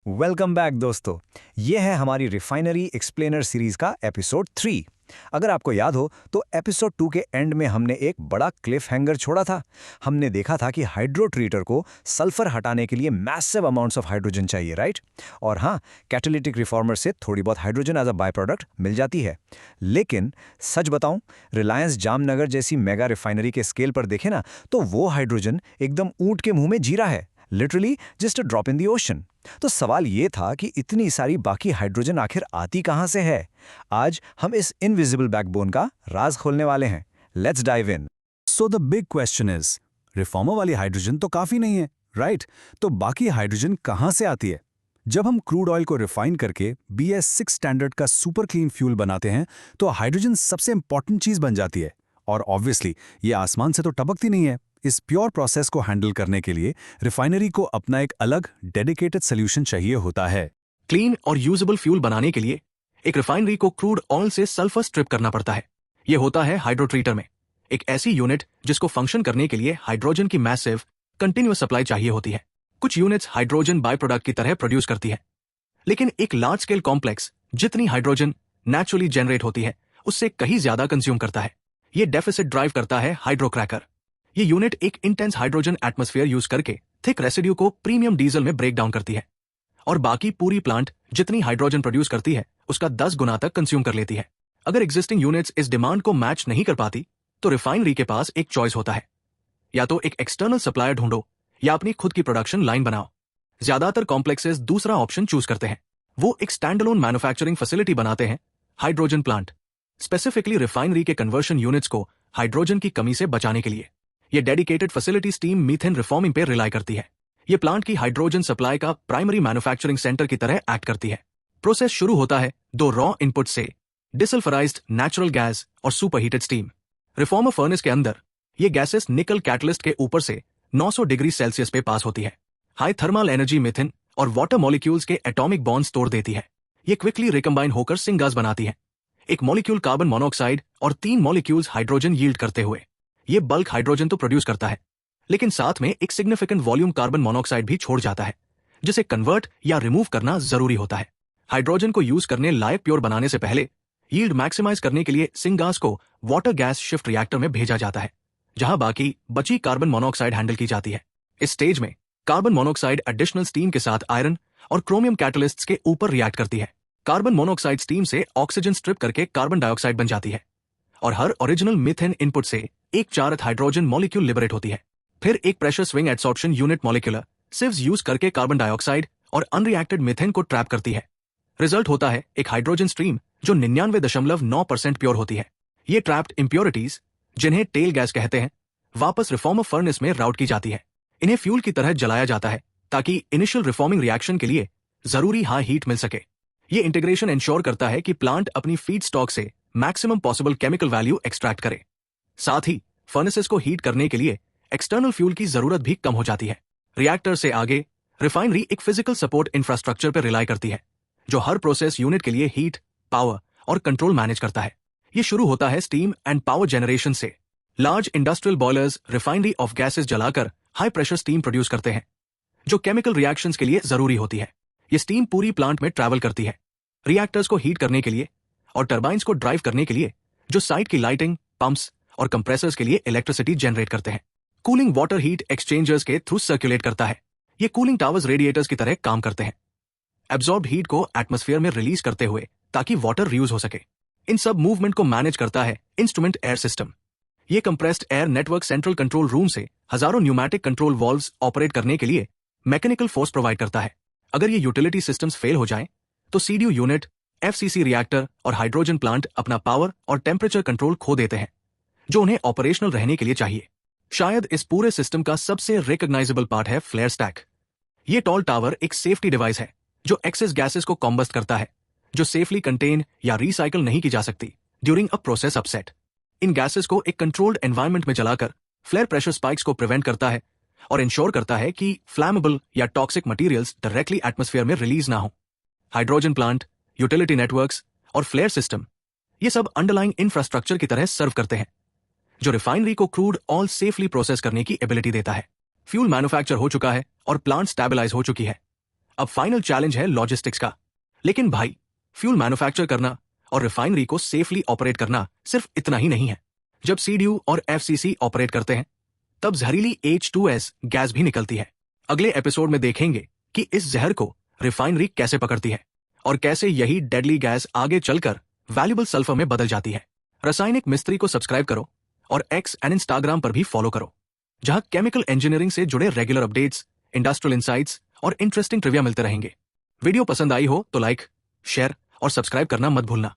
Welcome back दोस्तों। ये है हमारी रिफाइनरी एक्सप्लेनर सीरीज का एपिसोड 3। अगर आपको याद हो तो एपिसोड 2 के एंड में हमने एक बड़ा क्लिफ हैंगर छोड़ा था। हमने देखा था कि हाइड्रो ट्रीटर को सल्फर हटाने के लिए मैसिव अमाउंट्स ऑफ हाइड्रोजन चाहिए, राइट? और हाँ, कैटालिटिक रिफॉर्मर से थोड़ी बहुत hydrogen as a by product मिल जाती है। लेकिन सच बताऊं, रिलायंस जामनगर जैसी मेगा रिफाइनरी के स्केल पर देखें ना, तो वो हाइड्रोजन एकदम ऊंट के मुंह में जीरा है, literally just a drop in the ocean. तो सवाल ये था कि इतनी सारी बाकी हाइड्रोजन आखिर आती कहां से है। आज हम इस इनविजिबल बैकबोन का राज खोलने वाले हैं। Let's dive in. So the big question is, reformer वाली हाइड्रोजन तो काफी नहीं है, राइट? तो बाकी हाइड्रोजन कहां से आती है? जब हम क्रूड ऑयल को रिफाइन करके BS6 स्टैंडर्ड का सुपर क्लीन फ्यूल बनाते हैं तो हाइड्रोजन सबसे इंपॉर्टेंट चीज बन जाती है। और ऑब्वियसली ये आसमान से तो टपकती नहीं है। इस प्योर प्रोसेस को हैंडल करने के लिए रिफाइनरी को अपना एक अलग डेडिकेटेड सोल्यूशन चाहिए होता है। क्लीन और यूजेबल फ्यूल बनाने के लिए एक रिफाइनरी को क्रूड ऑयल से सल्फर स्ट्रिप करना पड़ता है। यह होता है हाइड्रोट्रीटर में, एक ऐसी यूनिट जिसको फंक्शन करने के लिए हाइड्रोजन की मैसिव कंटिन्यूअस सप्लाई चाहिए होती है। कुछ यूनिट्स हाइड्रोजन बाय प्रोडक्ट की तरह प्रोड्यूस करती है, लेकिन एक लार्ज स्केल कॉम्प्लेक्स जितनी हाइड्रोजन नेचुरली जनरेट होती है उससे कहीं ज्यादा कंज्यूम करता है। यह डेफिसिट ड्राइव करता है हाइड्रोक्रैकर। ये यूनिट एक इंटेंस हाइड्रोजन एटमॉस्फेयर यूज करके थिक रेसिड्यू को प्रीमियम डीजल में ब्रेक डाउन करती है और बाकी पूरी प्लांट जितनी हाइड्रोजन प्रोड्यूस करती है उसका 10 गुना तक कंज्यूम कर लेती है। अगर एग्जिस्टिंग यूनिट्स इस डिमांड को मैच नहीं कर पाती तो रिफाइनरी के पास एक चॉइस होता है, या तो एक एक्सटर्नल सप्लायर ढूंढो या अपनी खुद की प्रोडक्शन लाइन बनाओ। ज्यादातर कॉम्प्लेक्सेस दूसरा ऑप्शन चूज करते हैं। वो एक स्टैंडअलोन मैन्युफैक्चरिंग फैसिलिटी बनाते हैं, हाइड्रोजन प्लांट, स्पेसिफिकली रिफाइनरी के कन्वर्शन यूनिट्स को हाइड्रोजन की कमी से बचाने के लिए। ये dedicated facility steam methane reforming पे रिलाई करती है। ये प्लांट की हाइड्रोजन सप्लाई का प्राइमरी मैन्युफैक्चरिंग सेंटर की तरह एक्ट करती है। प्रोसेस शुरू होता है 2 रॉ इनपुट से, डिसल्फराइज्ड नेचुरल गैस और सुपरहीटेड स्टीम। रिफॉर्मर फर्नेस के अंदर ये गैसेस निकल कैटलिस्ट के ऊपर से 900 डिग्री सेल्सियस पे पास होती है। हाई थर्मल एनर्जी मिथेन और वाटर मॉलिक्यूल्स के एटॉमिक बॉन्ड्स तोड़ देती है। ये क्विकली रिकम्बाइन होकर सिंगास बनाती है, एक मॉलिक्यूल कार्बन मोनोऑक्साइड और 3 मॉलिक्यूल्स हाइड्रोजन यील्ड करते हुए। ये बल्क हाइड्रोजन तो प्रोड्यूस करता है, लेकिन साथ में एक सिग्निफिकेंट वॉल्यूम कार्बन मोनोऑक्साइड भी छोड़ जाता है, जिसे कन्वर्ट या रिमूव करना जरूरी होता है। हाइड्रोजन को यूज करने लायक प्योर बनाने से पहले यील्ड मैक्सिमाइज करने के लिए सिंगास को वाटर गैस शिफ्ट रिएक्टर में भेजा जाता है, जहां बाकी बची कार्बन मोनोऑक्साइड हैंडल की जाती है। इस स्टेज में कार्बन मोनोऑक्साइड एडिशनल स्टीम के साथ आयरन और क्रोमियम कैटलिस्ट्स के ऊपर रिएक्ट करती है। कार्बन मोनोऑक्साइड स्टीम से ऑक्सीजन स्ट्रिप करके कार्बन डाइऑक्साइड बन जाती है और हर ओरिजिनल मीथेन इनपुट से एक चारत हाइड्रोजन मॉलिक्यूल लिबरेट होती है। फिर एक pressure swing adsorption unit molecular sieves use करके कार्बन डाइऑक्साइड और अनरिएक्टेड मीथेन को ट्रैप करती है। रिजल्ट होता है एक हाइड्रोजन स्ट्रीम जो 99.9% प्योर होती है। ये ट्रैप्ड इम्प्योरिटीज, जिन्हें टेल गैस कहते हैं, वापस रिफॉर्मर फर्नेस में राउट की जाती है। इन्हें फ्यूल की तरह जलाया जाता है ताकि इनिशियल रिफॉर्मिंग रिएक्शन के लिए जरूरी हाई हीट मिल सके। ये इंटीग्रेशन इंश्योर करता है कि प्लांट अपनी फीड स्टॉक से maximum possible chemical value extract करे। साथ ही फर्नेसेस को हीट करने के लिए एक्सटर्नल फ्यूल की जरूरत भी कम हो जाती है। रिएक्टर से आगे रिफाइनरी एक फिजिकल सपोर्ट इंफ्रास्ट्रक्चर पर रिलाई करती है, जो हर प्रोसेस यूनिट के लिए हीट, पावर और कंट्रोल मैनेज करता है। ये शुरू होता है स्टीम एंड पावर जनरेशन से। Large industrial boilers refinery of gases जलाकर हाई प्रेशर स्टीम प्रोड्यूस करते हैं, जो केमिकल रिएक्शंस के लिए जरूरी होती है। ये स्टीम पूरी प्लांट में ट्रैवल करती है, रिएक्टर्स को हीट करने के लिए और टरबाइंस को ड्राइव करने के लिए, जो साइट की लाइटिंग, पंप्स और कंप्रेसर्स के लिए इलेक्ट्रिसिटी जनरेट करते हैं। कूलिंग वाटर हीट एक्सचेंजर्स के थ्रू सर्कुलेट करता है। ये कूलिंग टावर्स रेडिएटर्स की तरह काम करते हैं, एब्जॉर्ब हीट को एटमॉस्फेयर में रिलीज करते हुए ताकि वाटर रीयूज हो सके। इन सब मूवमेंट को मैनेज करता है इंस्ट्रूमेंट एयर सिस्टम। ये compressed air network central control room से हजारों न्यूमैटिक कंट्रोल वॉल्व्स ऑपरेट करने के लिए मैकेनिकल फोर्स प्रोवाइड करता है। अगर ये यूटिलिटी सिस्टम्स फेल हो जाएं, तो CDU यूनिट, FCC रिएक्टर और हाइड्रोजन प्लांट अपना पावर और टेम्परेचर कंट्रोल खो देते हैं, जो उन्हें ऑपरेशनल रहने के लिए चाहिए। शायद इस पूरे सिस्टम का सबसे रिकॉग्नाइजेबल पार्ट है फ्लेयर स्टैक। ये टॉल टावर एक सेफ्टी डिवाइस है जो एक्सेस गैसेस को कॉम्बस्ट करता है, जो सेफली कंटेन या रिसाइकल नहीं की जा सकती during a process upset. In gases को एक कंट्रोल्ड एनवायरनमेंट में जलाकर फ्लेयर प्रेशर स्पाइक्स को प्रिवेंट करता है और इंश्योर करता है कि फ्लैमेबल या टॉक्सिक मटेरियल्स डायरेक्टली एटमॉस्फेयर में रिलीज ना हो। हाइड्रोजन प्लांट, यूटिलिटी नेटवर्क्स और फ्लेयर सिस्टम, ये सब अंडरलाइंग इंफ्रास्ट्रक्चर की तरह सर्व करते हैं, जो रिफाइनरी को क्रूड ऑयल सेफली प्रोसेस करने की एबिलिटी देता है। फ्यूल मैन्युफैक्चर हो चुका है और प्लांट स्टेबलाइज हो चुकी है। अब फाइनल चैलेंज है लॉजिस्टिक्स का। लेकिन भाई, फ्यूल मैन्युफैक्चर करना और रिफाइनरी को सेफली ऑपरेट करना सिर्फ इतना ही नहीं है। जब CDU और FCC ऑपरेट करते हैं तब जहरीली H2S गैस भी निकलती है। अगले एपिसोड में देखेंगे कि इस जहर को रिफाइनरी कैसे पकड़ती है और कैसे यही डेडली गैस आगे चलकर वैल्यूबल सल्फर में बदल जाती है। रासायनिक मिस्त्री को सब्सक्राइब करो और X एंड इंस्टाग्राम पर भी फॉलो करो, जहां केमिकल इंजीनियरिंग से जुड़े रेगुलर अपडेट्स, इंडस्ट्रियल इंसाइट्स और इंटरेस्टिंग ट्रिविया मिलते रहेंगे। वीडियो पसंद आई हो तो लाइक, शेयर और सब्सक्राइब करना मत भूलना।